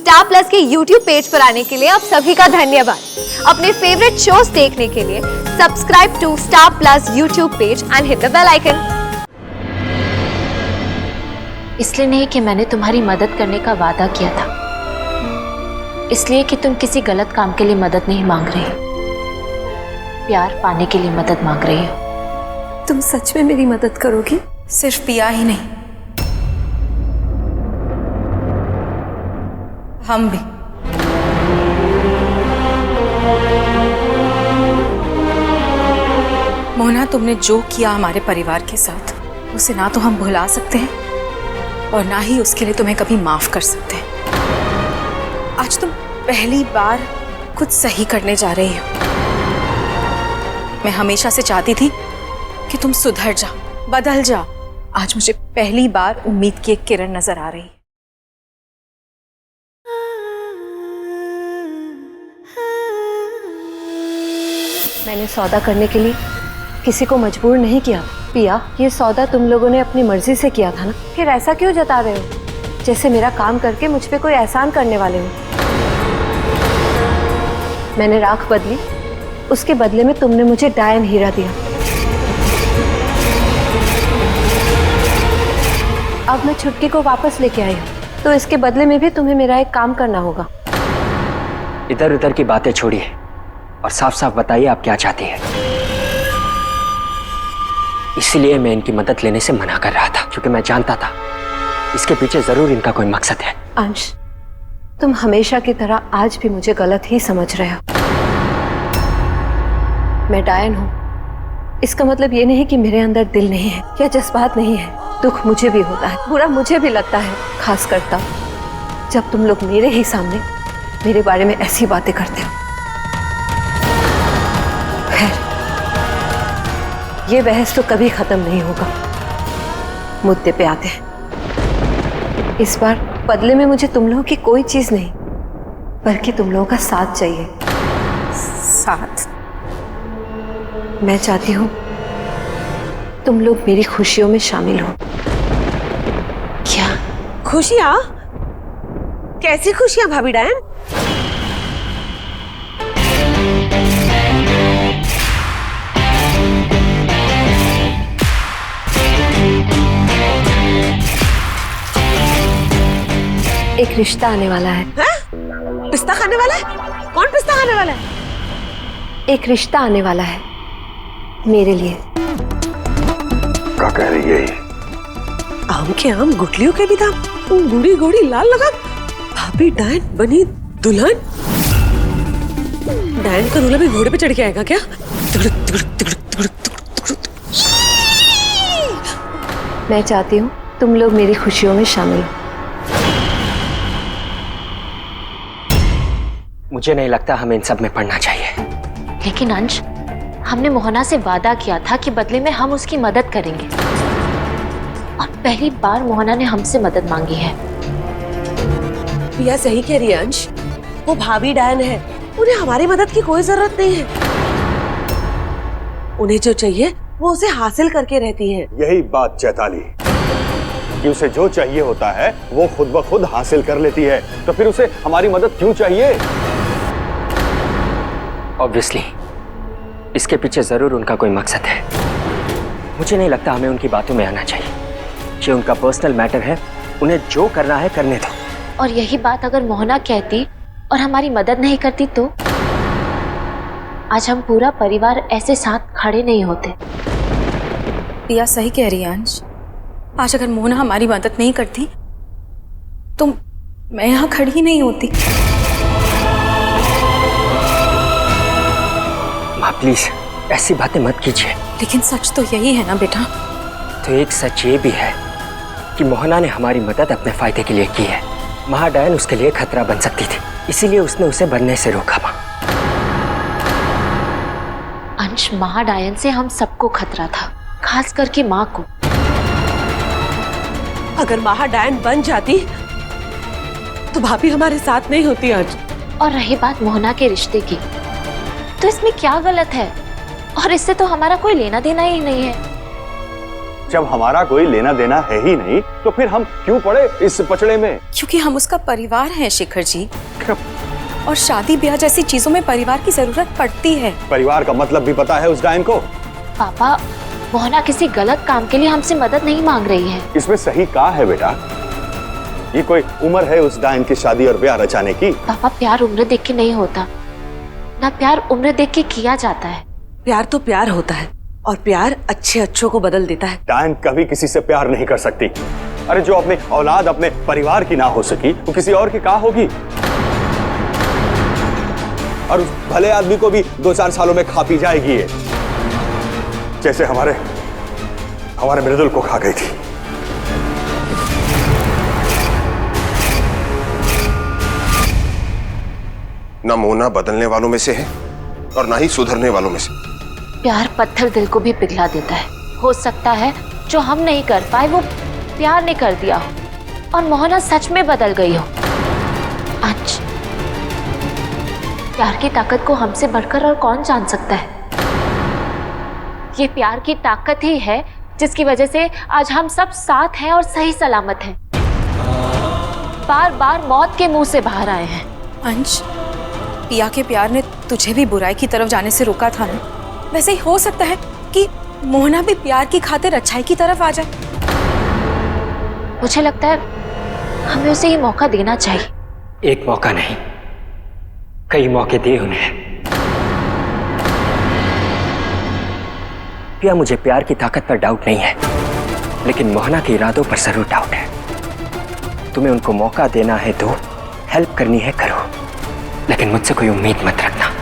Star plus के YouTube page पर आने के लिए आप सभी का धन्यवाद। अपने फेवरेट शोज देखने के लिए subscribe to Star Plus YouTube page and hit the bell icon. इसलिए नहीं कि मैंने तुम्हारी मदद करने का वादा किया था, इसलिए कि तुम किसी गलत काम के लिए मदद नहीं मांग रही, प्यार पाने के लिए मदद मांग रही हो। तुम सच में मेरी मदद करोगी? सिर्फ पिया ही नहीं, हम भी। मोना, तुमने जो किया हमारे परिवार के साथ, उसे ना तो हम भुला सकते हैं और ना ही उसके लिए तुम्हें कभी माफ कर सकते हैं। आज तुम पहली बार कुछ सही करने जा रही हो। मैं हमेशा से चाहती थी कि तुम सुधर जाओ, बदल जाओ। आज मुझे पहली बार उम्मीद की एक किरण नजर आ रही है। मैंने सौदा करने के लिए किसी को मजबूर नहीं किया। पिया, ये सौदा तुम लोगों ने अपनी मर्जी से किया था ना, फिर ऐसा क्यों जता रहे हो जैसे मेरा काम करके मुझ पे कोई एहसान करने वाले हो। मैंने राख बदली, उसके बदले में तुमने मुझे डायन हीरा दिया। अब मैं छुटकी को वापस लेके आई हूँ, तो इसके बदले में भी तुम्हें मेरा एक काम करना होगा। इधर उधर की बातें छोड़िए और साफ साफ बताइए आप क्या चाहती हैं। इसलिए मैं इनकी मदद लेने से मना कर रहा था, क्योंकि मैं जानता था इसके पीछे जरूर इनका कोई मकसद है। अंश, तुम हमेशा की तरह आज भी मुझे गलत ही समझ रहे हो। मैं डायन हूँ, इसका मतलब ये नहीं कि मेरे अंदर दिल नहीं है या जज्बात नहीं है। दुख मुझे भी होता है, बुरा मुझे भी लगता है, खास करता जब तुम लोग मेरे ही सामने मेरे बारे में ऐसी बातें करते हो। खैर, ये बहस तो कभी खत्म नहीं होगा। मुद्दे पे आते हैं। इस बार बदले में मुझे तुम लोगों की कोई चीज नहीं, बल्कि तुम लोगों का साथ चाहिए। साथ? मैं चाहती हूँ तुम लोग मेरी खुशियों में शामिल हो। क्या खुशियाँ? कैसी खुशियाँ भाभी डायन? एक रिश्ता आने वाला है। पिस्ता खाने वाला है? कौन पिस्ता खाने वाला है? एक रिश्ता आने वाला है मेरे लिए। क्या कह रही है? आम के आम गुठलियों के भी दाम, गुड़ी गुड़ी लाल लगा। भाभी डायन बनी दुल्हन? डायन का दूल्हा भी घोड़े पे चढ़ के आएगा क्या? मैं चाहती हूँ तुम लोग मेरी खुशियों में शामिल हो। मुझे नहीं लगता हमें इन सब में पड़ना चाहिए। लेकिन अंश, हमने मोहना से वादा किया था कि बदले में हम उसकी मदद करेंगे, और पहली बार मोहना ने हमसे मदद मांगी है। पिया सही कह रही है अंश, वो भाभी डायन है, उन्हें हमारी मदद की कोई जरूरत नहीं है। उन्हें जो चाहिए वो उसे हासिल करके रहती है। यही बात चैताली, कि उसे जो चाहिए होता है वो खुद ब खुद हासिल कर लेती है, तो फिर उसे हमारी मदद क्यों चाहिए? ऑब्वियसली इसके पीछे जरूर उनका कोई मकसद है। मुझे नहीं लगता हमें उनकी बातों में आना चाहिए। ये उनका पर्सनल मैटर है, उन्हें जो करना है करने दो। और यही बात अगर मोहना कहती और हमारी मदद नहीं करती तो आज हम पूरा परिवार ऐसे साथ खड़े नहीं होते। पिया सही कह रही है अंश। आज अगर मोना हमारी मदद नहीं करती तो मैं यहाँ खड़ी ही नहीं होती। माँ प्लीज ऐसी बातें मत कीजिए। लेकिन सच तो यही है ना बेटा। तो एक सच ये भी है कि मोहना ने हमारी मदद अपने फायदे के लिए की है। महाडायन उसके लिए खतरा बन सकती थी, इसीलिए उसने उसे बनने से रोका। माँ, अंश, महाडायन से हम सबको खतरा था, खास करके माँ को। अगर महा डायन बन जाती तो भाभी हमारे साथ नहीं होती आज। और रही बात मोहना के रिश्ते की, तो इसमें क्या गलत है? और इससे तो हमारा कोई लेना देना ही नहीं है। जब हमारा कोई लेना देना है ही नहीं तो फिर हम क्यों पड़े इस पचड़े में? क्योंकि हम उसका परिवार हैं शिखर जी, और शादी ब्याह जैसी चीजों में परिवार की जरूरत पड़ती है। परिवार का मतलब भी पता है उस डायन को? पापा, मोहना किसी गलत काम के लिए हमसे मदद नहीं मांग रही है। इसमें सही क्या है बेटा? ये कोई उम्र है उस डायन की शादी और ब्याह रचाने की? पापा, प्यार उम्र देख के नहीं होता ना, प्यार उम्र देख के किया जाता है। प्यार तो प्यार होता है और प्यार अच्छे अच्छों को बदल देता है। डायन कभी किसी से प्यार नहीं कर सकती। अरे जो अपने औलाद अपने परिवार की ना हो सकी वो किसी और की कहाँ होगी? और उस भले आदमी को भी 2-4 सालों में खा पी जाएगी ये, जैसे हमारे मृदुल को खा गई थी। ना मोना बदलने वालों में से है और ना ही सुधरने वालों में से। प्यार पत्थर दिल को भी पिघला देता है। हो सकता है जो हम नहीं कर पाए वो प्यार ने कर दिया हो और मोहना सच में बदल गई हो। आज प्यार की ताकत को हमसे बढ़कर और कौन जान सकता है? ये प्यार की ताकत ही है जिसकी वजह से आज हम सब साथ हैं और सही सलामत हैं। बार बार मौत के मुंह से बाहर आए हैं। अंश, पिया के प्यार ने तुझे भी बुराई की तरफ जाने से रोका था ना? वैसे ही हो सकता है कि मोहना भी प्यार की खातिर अच्छाई की तरफ आ जाए। मुझे लगता है हमें उसे ये मौका देना चाहिए। एक मौका नहीं, कई मौके दे उन्हें। पिया, मुझे प्यार की ताकत पर डाउट नहीं है, लेकिन मोहना के इरादों पर जरूर डाउट है। तुम्हें उनको मौका देना है तो हेल्प करनी है करो, लेकिन मुझसे कोई उम्मीद मत रखना।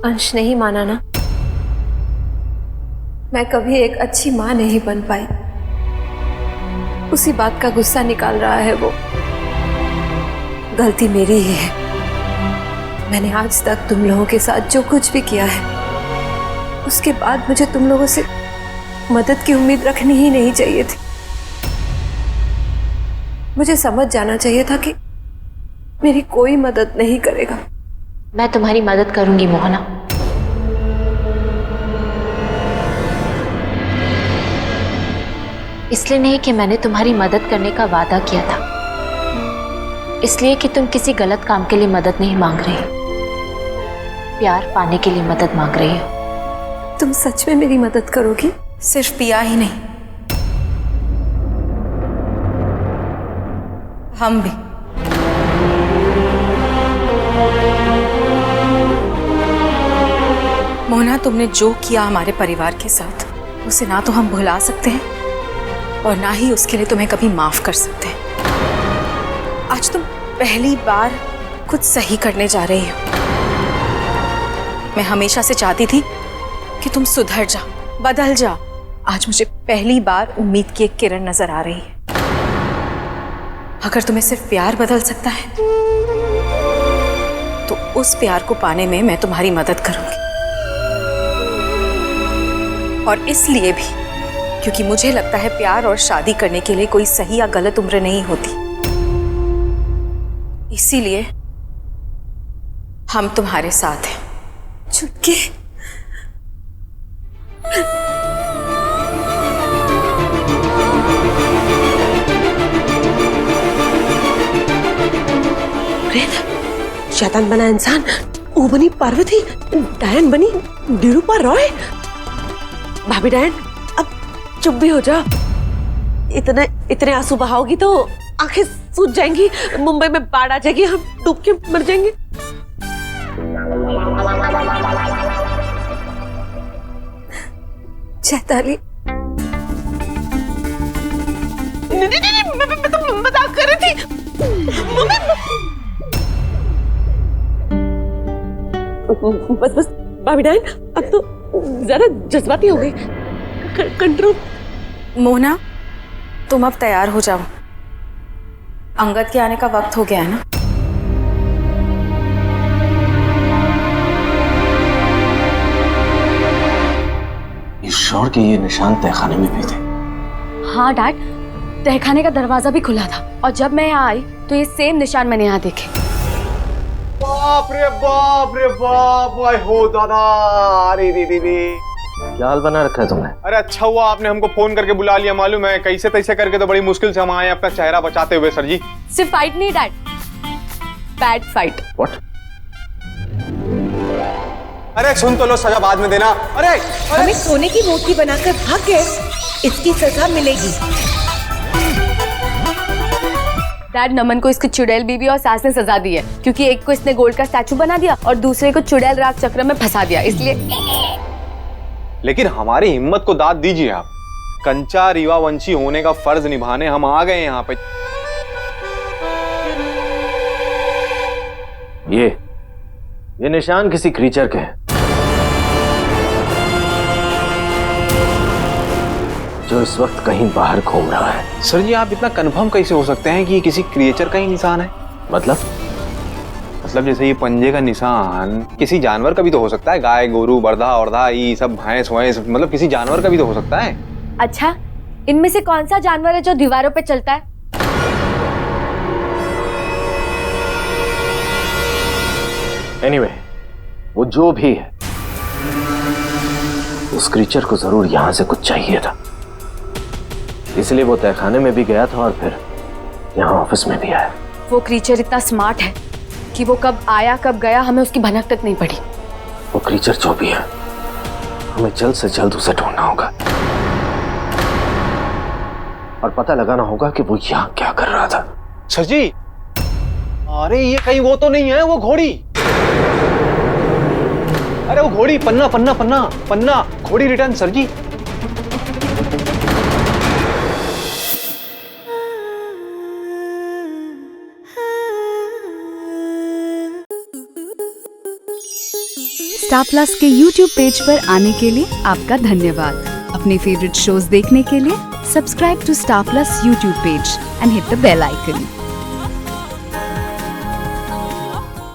अंश नहीं माना ना, मैं कभी एक अच्छी माँ नहीं बन पाई। उसी बात का गुस्सा निकाल रहा है वो। गलती मेरी ही है। मैंने आज तक तुम लोगों के साथ जो कुछ भी किया है, उसके बाद मुझे तुम लोगों से मदद की उम्मीद रखनी ही नहीं चाहिए थी। मुझे समझ जाना चाहिए था कि मेरी कोई मदद नहीं करेगा। मैं तुम्हारी मदद करूंगी मोहना। इसलिए नहीं कि मैंने तुम्हारी मदद करने का वादा किया था, इसलिए कि तुम किसी गलत काम के लिए मदद नहीं मांग रही, प्यार पाने के लिए मदद मांग रही हो। तुम सच में मेरी मदद करोगी? सिर्फ पिया ही नहीं, हम भी। मोहना, तुमने जो किया हमारे परिवार के साथ, उसे ना तो हम भुला सकते हैं और ना ही उसके लिए तुम्हें कभी माफ कर सकते हैं। आज तुम पहली बार कुछ सही करने जा रही हो। मैं हमेशा से चाहती थी कि तुम सुधर जा, बदल जा। आज मुझे पहली बार उम्मीद की एक किरण नजर आ रही है। अगर तुम्हें सिर्फ प्यार बदल सकता है तो उस प्यार को पाने में मैं तुम्हारी मदद करूंगी। और इसलिए भी क्योंकि मुझे लगता है प्यार और शादी करने के लिए कोई सही या गलत उम्र नहीं होती। इसीलिए हम तुम्हारे साथ हैं। चुटकी, शैतान बना इंसान, वो बनी पार्वती, डायन बनी निरूपा रॉय। भाभी डायन, अब चुप भी हो जा। इतने आंसू बहाओगी तो आंखें सूज जाएंगी, मुंबई में बाढ़ आ जाएगी, हम डूब के मर जाएंगे। चैताली, नहीं, मैं तो मजाक कर रही थी। बस भाभी डायन, अब तो ज्यादा जज्बाती हो गई। कंट्रोल। मोहना, तुम अब तैयार हो जाओ। अंगद के आने का वक्त हो गया है ना। श्योर कि ये निशान तहखाने में भी थे? हाँ डैड, तहखाने का दरवाजा भी खुला था और जब मैं यहाँ आई तो ये सेम निशान मैंने यहाँ देखे। बाप रे बाप रे बाप, आय हो दादा, अरे रे रे रे। क्या हाल बना रखा है तुमने? अरे अच्छा हुआ आपने हमको फोन करके बुला लिया, मालूम है कैसे तैसे करके तो बड़ी मुश्किल से हम आए अपना चेहरा बचाते हुए सर जी। सिर्फ फाइट नहीं डैड, बैड फाइट। व्हाट? अरे सुन तो लो, सजा बाद में देना। अरे हमें सोने की मूर्ति बनाकर भाग गए, इसकी सजा मिलेगी। डैड, नमन को इसकी चुड़ैल बीबी और सास ने सजा दी है क्योंकि एक को इसने गोल्ड का स्टैचू बना दिया और दूसरे को चुड़ैल राग चक्र में फंसा दिया, इसलिए। लेकिन हमारी हिम्मत को दाद दीजिए आप। कंचा रीवा वंशी होने का फर्ज निभाने हम आ गए यहाँ पे। ये निशान किसी क्रीचर के हैं जो इस वक्त कहीं बाहर घूम रहा है। सर जी, आप इतना कंफर्म कैसे हो सकते हैं कि ये किसी क्रिएचर का ही निशान है? मतलब जैसे ये पंजे का निशान किसी जानवर का भी तो हो सकता है। गाय, गोरू, बरधा औरधा, ये सब भैंस वैंस, मतलब किसी जानवर का भी तो हो सकता है। अच्छा, इनमें से कौन सा जानवर है जो दीवारों पे चलता है? एनीवे, वो जो भी है, उस क्रीचर को जरूर यहां से कुछ चाहिए था, इसलिए वो तहखाने में भी गया था और फिर यहाँ ऑफिस में भी आया। वो क्रीचर इतना स्मार्ट है कि वो कब आया कब गया हमें उसकी भनक तक नहीं पड़ी। वो क्रीचर जो भी है, हमें जल्द से जल्द उसे ढूंढना होगा और पता लगाना होगा कि वो यहाँ क्या कर रहा था। सर जी, अरे ये कहीं वो तो नहीं है, वो घोड़ी। अरे वो घोड़ी, पन्ना पन्ना पन्ना पन्ना, घोड़ी रिटर्न सर जी। स्टार प्लस के YouTube पेज पर आने के लिए आपका धन्यवाद। अपने फेवरेट शोज देखने के लिए subscribe to Star Plus YouTube page and hit the bell icon.